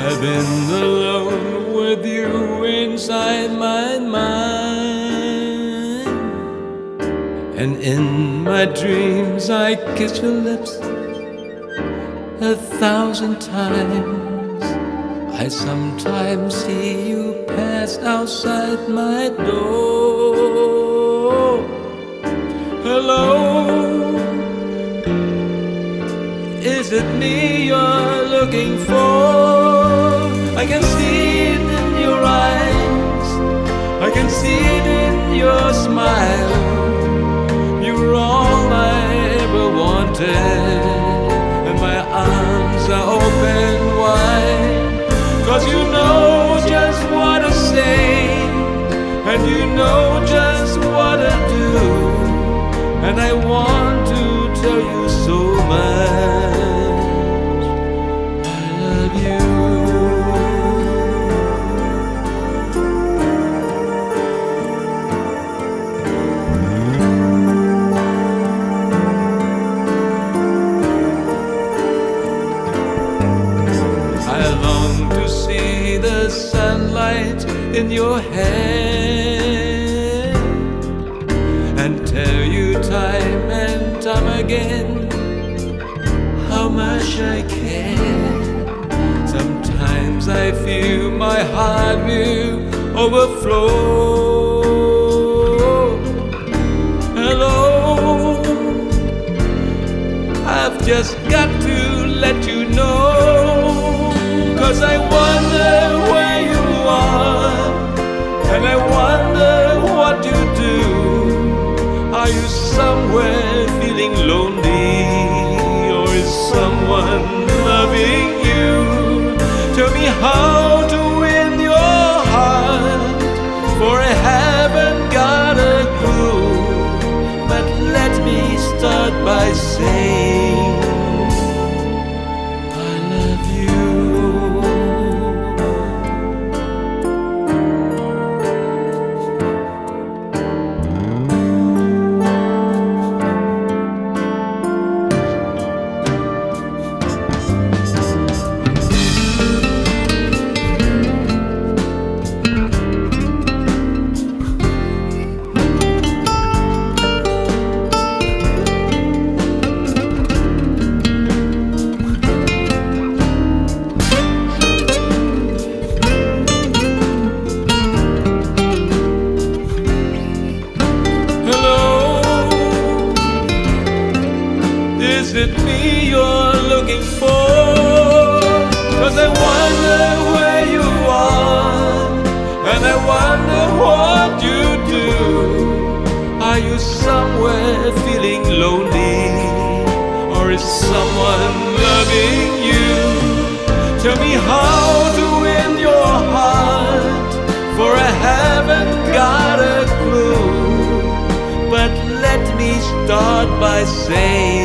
I've been alone with you inside my mind, and in my dreams I kiss your lips 1,000 times. I sometimes see you pass outside my door. Hello, is it me you're looking for? I can see it in your eyes, I can see it in your smile. You're all I ever wanted, and my arms are open wide. 'Cause you know just what to say, and you know just what to do, and I want to tell you so much I love you. I long to see the sunlight in your hair and tell you time and time again how much I care. Sometimes I feel my heart will overflow. Hello, I've just got to let you know, 'cause I wonder where you are, and I wonder what you do. Are you somewhere feeling lonely, or is someone loving you? Tell me how to win your heart, for I haven't got a clue. But let me start by saying I love you. Is it me you're looking for? 'Cause I wonder where you are, and I wonder what you do. Are you somewhere feeling lonely, or is someone loving you? Tell me how to win your heart, for I haven't got a clue. But let me start by saying